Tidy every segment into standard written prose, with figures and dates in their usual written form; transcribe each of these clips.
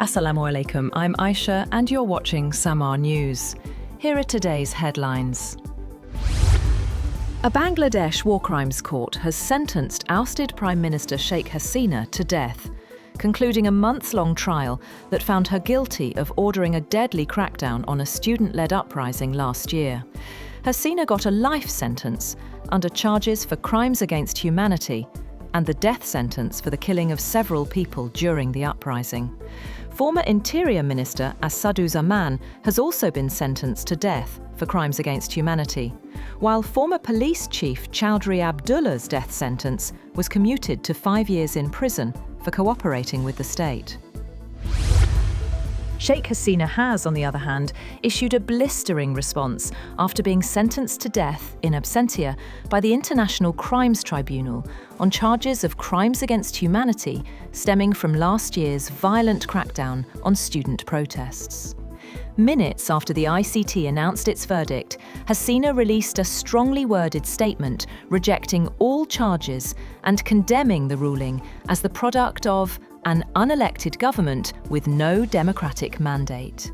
Assalamu alaikum, I'm Aisha and you're watching Samar News. Here are today's headlines. A Bangladesh war crimes court has sentenced ousted Prime Minister Sheikh Hasina to death, concluding a months-long trial that found her guilty of ordering a deadly crackdown on a student-led uprising last year. Hasina got a life sentence under charges for crimes against humanity and the death sentence for the killing of several people during the uprising. Former Interior Minister Assaduzzahman has also been sentenced to death for crimes against humanity, while former police chief Chowdhury Abdullah's death sentence was commuted to 5 years in prison for cooperating with the state. Sheikh Hasina has, on the other hand, issued a blistering response after being sentenced to death in absentia by the International Crimes Tribunal on charges of crimes against humanity stemming from last year's violent crackdown on student protests. Minutes after the ICT announced its verdict, Hasina released a strongly worded statement rejecting all charges and condemning the ruling as the product of an unelected government with no democratic mandate.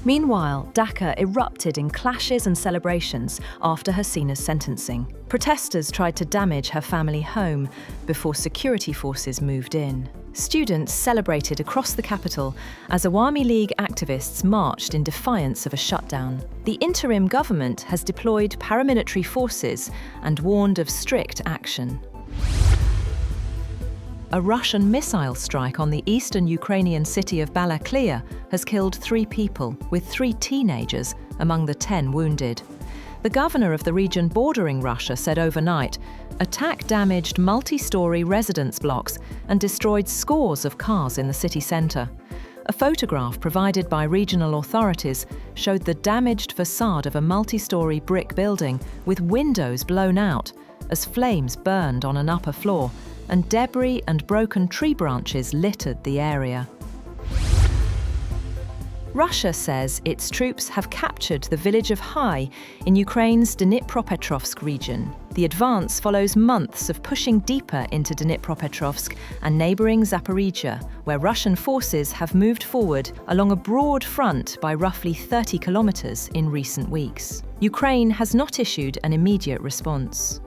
Meanwhile, Dhaka erupted in clashes and celebrations after Hasina's sentencing. Protesters tried to damage her family home before security forces moved in. Students celebrated across the capital as Awami League activists marched in defiance of a shutdown. The interim government has deployed paramilitary forces and warned of strict action. A Russian missile strike on the eastern Ukrainian city of Balaklia has killed 3 people, with 3 teenagers among the 10 wounded. The governor of the region bordering Russia said overnight, attack damaged multi-story residence blocks and destroyed scores of cars in the city centre. A photograph provided by regional authorities showed the damaged facade of a multi-story brick building with windows blown out as flames burned on an upper floor, and debris and broken tree branches littered the area. Russia says its troops have captured the village of Hai in Ukraine's Dnipropetrovsk region. The advance follows months of pushing deeper into Dnipropetrovsk and neighbouring Zaporizhia, where Russian forces have moved forward along a broad front by roughly 30 kilometres in recent weeks. Ukraine has not issued an immediate response.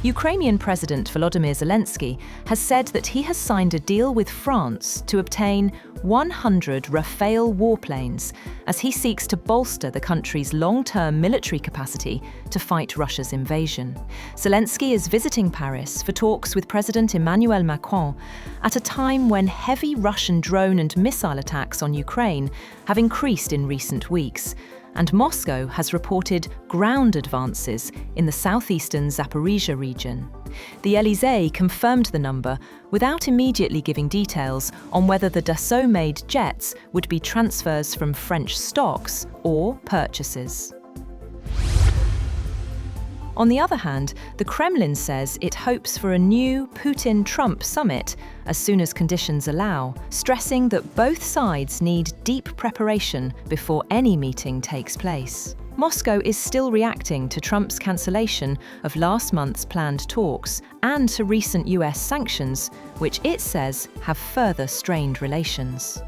Ukrainian President Volodymyr Zelenskyy has said that he has signed a deal with France to obtain 100 Rafale warplanes as he seeks to bolster the country's long-term military capacity to fight Russia's invasion. Zelenskyy is visiting Paris for talks with President Emmanuel Macron at a time when heavy Russian drone and missile attacks on Ukraine have increased in recent weeks, and Moscow has reported ground advances in the southeastern Zaporizhia region. The Élysée confirmed the number without immediately giving details on whether the Dassault-made jets would be transfers from French stocks or purchases. On the other hand, the Kremlin says it hopes for a new Putin-Trump summit as soon as conditions allow, stressing that both sides need deep preparation before any meeting takes place. Moscow is still reacting to Trump's cancellation of last month's planned talks and to recent US sanctions, which it says have further strained relations.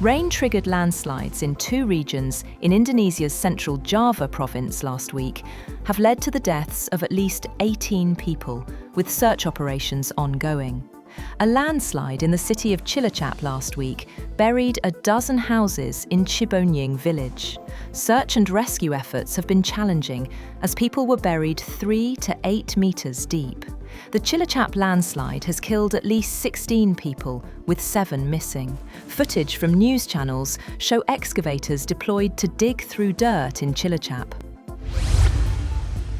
Rain triggered landslides in 2 regions in Indonesia's central Java province last week have led to the deaths of at least 18 people, with search operations ongoing. A landslide in the city of Cilacap last week buried a dozen houses in Cibonying village. Search and rescue efforts have been challenging as people were buried 3 to 8 metres deep. The Cilacap landslide has killed at least 16 people, with 7 missing. Footage from news channels show excavators deployed to dig through dirt in Cilacap.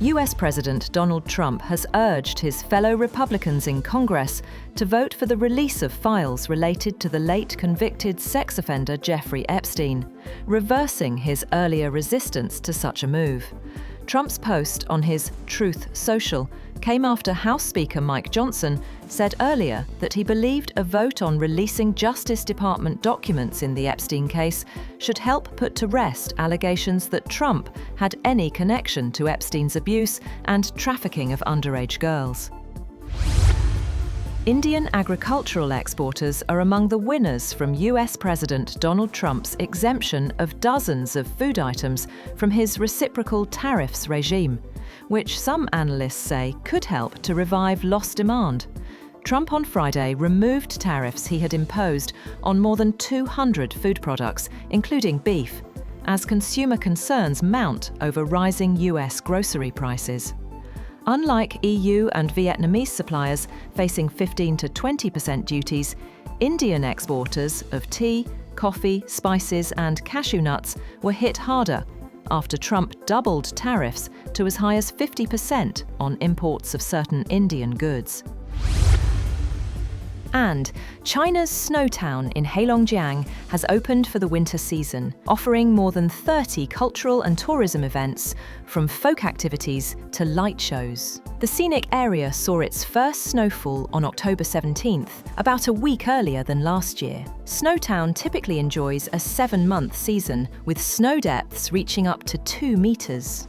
US President Donald Trump has urged his fellow Republicans in Congress to vote for the release of files related to the late convicted sex offender Jeffrey Epstein, reversing his earlier resistance to such a move. Trump's post on his Truth Social came after House Speaker Mike Johnson said earlier that he believed a vote on releasing Justice Department documents in the Epstein case should help put to rest allegations that Trump had any connection to Epstein's abuse and trafficking of underage girls. Indian agricultural exporters are among the winners from US President Donald Trump's exemption of dozens of food items from his reciprocal tariffs regime, which some analysts say could help to revive lost demand. Trump on Friday removed tariffs he had imposed on more than 200 food products, including beef, as consumer concerns mount over rising US grocery prices. Unlike EU and Vietnamese suppliers facing 15 to 20% duties, Indian exporters of tea, coffee, spices and cashew nuts were hit harder after Trump doubled tariffs to as high as 50% on imports of certain Indian goods. And China's snow town in Heilongjiang has opened for the winter season, offering more than 30 cultural and tourism events, from folk activities to light shows. The scenic area saw its first snowfall on October 17th, about a week earlier than last year. Snowtown typically enjoys a 7-month season, with snow depths reaching up to 2 meters.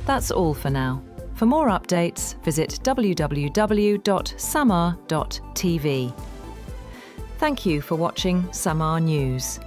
That's all for now. For more updates, visit www.samar.tv. Thank you for watching Samar News.